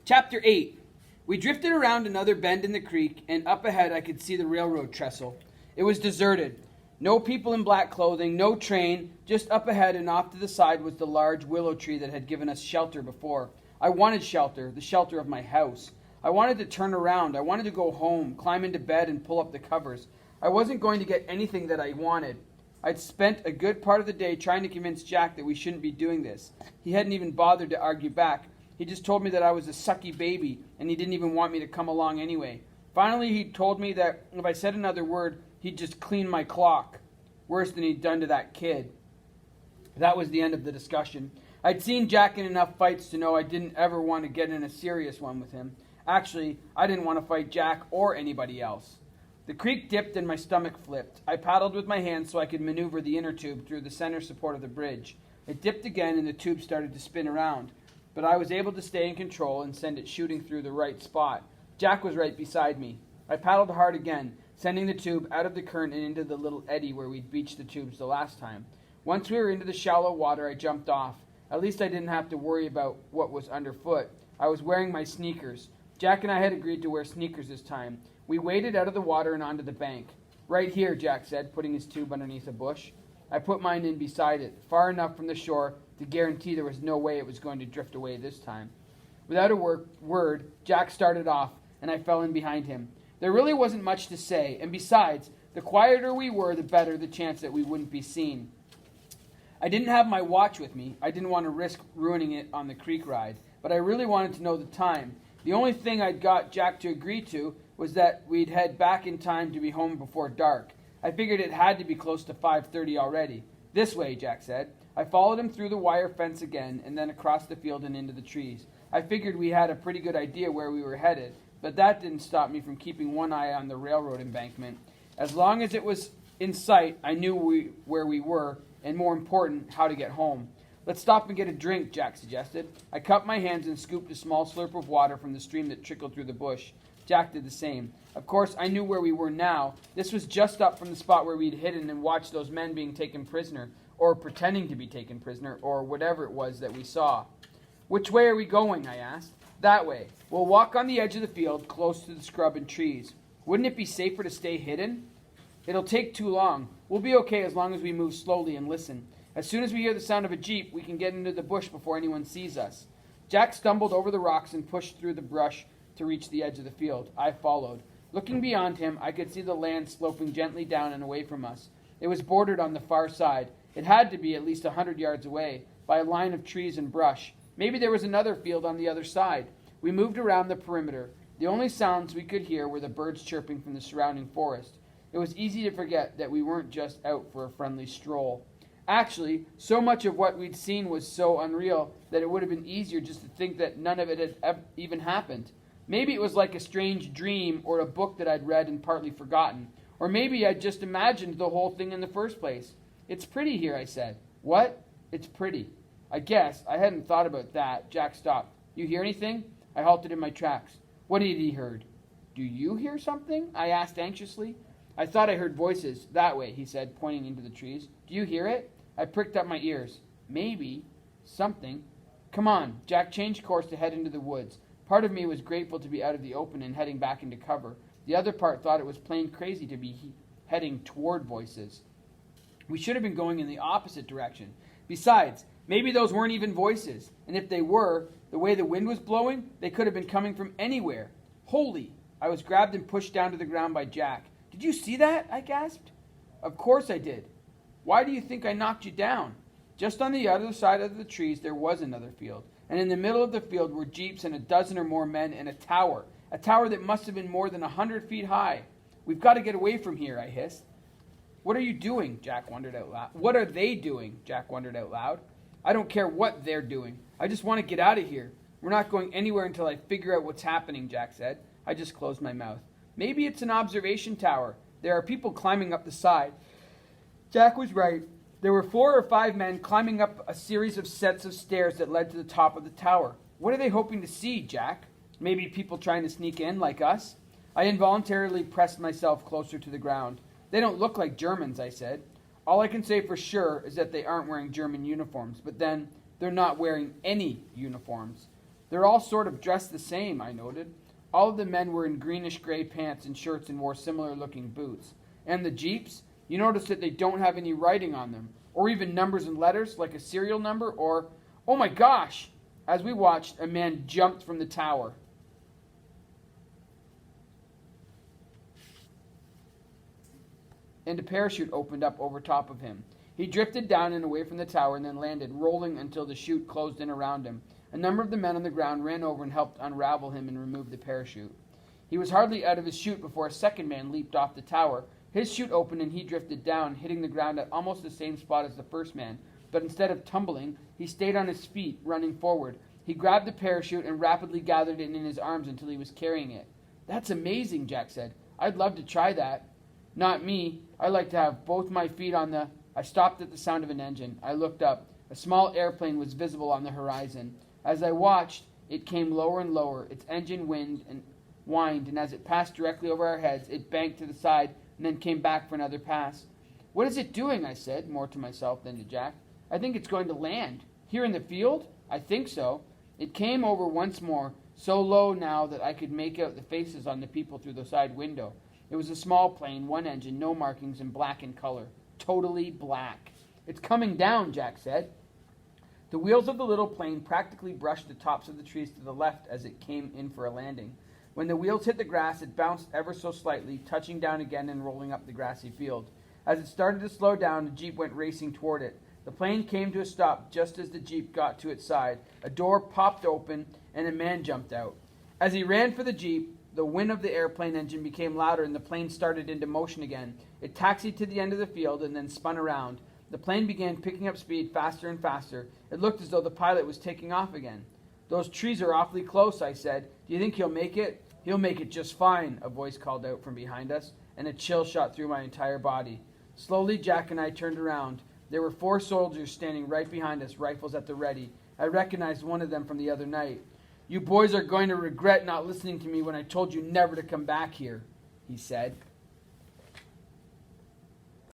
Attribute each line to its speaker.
Speaker 1: Chapter 8. We drifted around another bend in the creek, and up ahead I could see the railroad trestle. It was deserted. No people in black clothing, no train. Just up ahead and off to the side was the large willow tree that had given us shelter before. I wanted shelter, the shelter of my house. I wanted to turn around. I wanted to go home, climb into bed, and pull up the covers. I wasn't going to get anything that I wanted. I'd spent a good part of the day trying to convince Jack that we shouldn't be doing this. He hadn't even bothered to argue back. He just told me that I was a sucky baby, and he didn't even want me to come along anyway. Finally, he told me that if I said another word, he'd just clean my clock. Worse than he'd done to that kid. That was the end of the discussion. I'd seen Jack in enough fights to know I didn't ever want to get in a serious one with him. Actually, I didn't want to fight Jack or anybody else. The creek dipped and my stomach flipped. I paddled with my hands so I could maneuver the inner tube through the center support of the bridge. It dipped again and the tube started to spin around, but I was able to stay in control and send it shooting through the right spot. Jack was right beside me. I paddled hard again, sending the tube out of the current and into the little eddy where we'd beached the tubes the last time. Once we were into the shallow water, I jumped off. At least I didn't have to worry about what was underfoot. I was wearing my sneakers. Jack and I had agreed to wear sneakers this time. We waded out of the water and onto the bank. Right here, Jack said, putting his tube underneath a bush. I put mine in beside it, far enough from the shore to guarantee there was no way it was going to drift away this time. Without a word, Jack started off, and I fell in behind him. There really wasn't much to say, and besides, the quieter we were, the better the chance that we wouldn't be seen. I didn't have my watch with me. I didn't want to risk ruining it on the creek ride, but I really wanted to know the time. The only thing I'd got Jack to agree to was that we'd head back in time to be home before dark. I figured it had to be close to 5:30 already. This way, Jack said. I followed him through the wire fence again, and then across the field and into the trees. I figured we had a pretty good idea where we were headed, but that didn't stop me from keeping one eye on the railroad embankment. As long as it was in sight, I knew where we were, and more important, how to get home. Let's stop and get a drink, Jack suggested. I cupped my hands and scooped a small slurp of water from the stream that trickled through the bush. Jack did the same. Of course, I knew where we were now. This was just up from the spot where we'd hidden and watched those men being taken prisoner, or pretending to be taken prisoner, or whatever it was that we saw. Which way are we going? I asked. That way. We'll walk on the edge of the field, close to the scrub and trees. Wouldn't it be safer to stay hidden? It'll take too long. We'll be okay as long as we move slowly and listen. As soon as we hear the sound of a jeep, we can get into the bush before anyone sees us. Jack stumbled over the rocks and pushed through the brush to reach the edge of the field. I followed. Looking beyond him, I could see the land sloping gently down and away from us. It was bordered on the far side. It had to be at least 100 yards away, by a line of trees and brush. Maybe there was another field on the other side. We moved around the perimeter. The only sounds we could hear were the birds chirping from the surrounding forest. It was easy to forget that we weren't just out for a friendly stroll. Actually, so much of what we'd seen was so unreal that it would have been easier just to think that none of it had even happened. Maybe it was like a strange dream or a book that I'd read and partly forgotten. Or maybe I'd just imagined the whole thing in the first place. It's pretty here, I said. What? It's pretty. I guess. I hadn't thought about that. Jack stopped. You hear anything? I halted in my tracks. What had he heard? Do you hear something? I asked anxiously. I thought I heard voices. That way, he said, pointing into the trees. Do you hear it? I pricked up my ears. Maybe. Something. Come on. Jack changed course to head into the woods. Part of me was grateful to be out of the open and heading back into cover. The other part thought it was plain crazy to be heading toward voices. We should have been going in the opposite direction. Besides, maybe those weren't even voices. And if they were, the way the wind was blowing, they could have been coming from anywhere. Holy! I was grabbed and pushed down to the ground by Jack. Did you see that? I gasped. Of course I did. Why do you think I knocked you down? Just on the other side of the trees there was another field. And in the middle of the field were jeeps and a dozen or more men and a tower that must have been more than 100 feet high. We've got to get away from here, I hissed. What are you doing? Jack wondered out loud. What are they doing? Jack wondered out loud. I don't care what they're doing. I just want to get out of here. We're not going anywhere until I figure out what's happening, Jack said. I just closed my mouth. Maybe it's an observation tower. There are people climbing up the side. Jack was right. There were 4 or 5 men climbing up a series of sets of stairs that led to the top of the tower. What are they hoping to see, Jack? Maybe people trying to sneak in, like us? I involuntarily pressed myself closer to the ground. They don't look like Germans, I said. All I can say for sure is that they aren't wearing German uniforms, but then they're not wearing any uniforms. They're all sort of dressed the same, I noted. All of the men were in greenish-gray pants and shirts and wore similar-looking boots. And the jeeps, you notice that they don't have any writing on them, or even numbers and letters, like a serial number, or, oh my gosh! As we watched, a man jumped from the tower. And a parachute opened up over top of him. He drifted down and away from the tower and then landed, rolling until the chute closed in around him. A number of the men on the ground ran over and helped unravel him and remove the parachute. He was hardly out of his chute before a second man leaped off the tower. His chute opened and he drifted down, hitting the ground at almost the same spot as the first man, but instead of tumbling, he stayed on his feet, running forward. He grabbed the parachute and rapidly gathered it in his arms until he was carrying it. "That's amazing," Jack said. "I'd love to try that." "Not me. I like to have both my feet on the—" I stopped at the sound of an engine. I looked up. A small airplane was visible on the horizon. As I watched, it came lower and lower. Its engine whined, and as it passed directly over our heads, it banked to the side and then came back for another pass. "What is it doing?" I said, more to myself than to Jack. "I think it's going to land. Here in the field?" "I think so." It came over once more, so low now that I could make out the faces on the people through the side window. It was a small plane, one engine, no markings, and black in color. Totally black. "It's coming down," Jack said. The wheels of the little plane practically brushed the tops of the trees to the left as it came in for a landing. When the wheels hit the grass, it bounced ever so slightly, touching down again and rolling up the grassy field. As it started to slow down, the jeep went racing toward it. The plane came to a stop just as the jeep got to its side. A door popped open, and a man jumped out. As he ran for the jeep, the wind of the airplane engine became louder, and the plane started into motion again. It taxied to the end of the field and then spun around. The plane began picking up speed faster and faster. It looked as though the pilot was taking off again. "Those trees are awfully close," I said. "Do you think he'll make it?" "He'll make it just fine," a voice called out from behind us, and a chill shot through my entire body. Slowly, Jack and I turned around. There were 4 soldiers standing right behind us, rifles at the ready. I recognized one of them from the other night. "You boys are going to regret not listening to me when I told you never to come back here," he said.